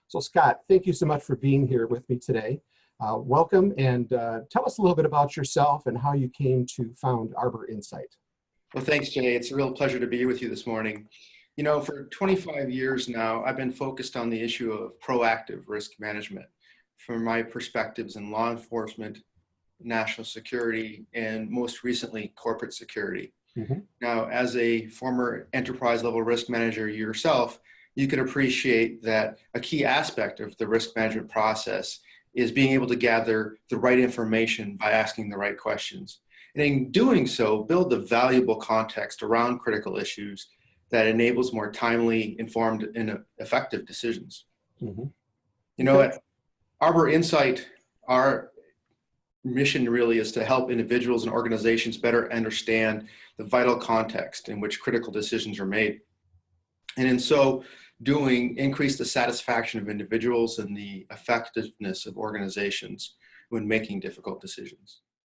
So Scott, thank you so much for being here with me today. Welcome, and tell us a little bit about yourself and how you came to found Arbor Insight. Well, thanks, Jay. It's a real pleasure to be here with you this morning. You know, for 25 years now, I've been focused on the issue of proactive risk management from my perspectives in law enforcement, national security, and most recently, corporate security. Now, as a former enterprise level risk manager yourself, you can appreciate that a key aspect of the risk management process is being able to gather the right information by asking the right questions. And in doing so, build the valuable context around critical issues that enables more timely, informed, and effective decisions. You know, at Arbor Insight, our mission really is to help individuals and organizations better understand the vital context in which critical decisions are made. And in so doing, increase the satisfaction of individuals and the effectiveness of organizations when making difficult decisions.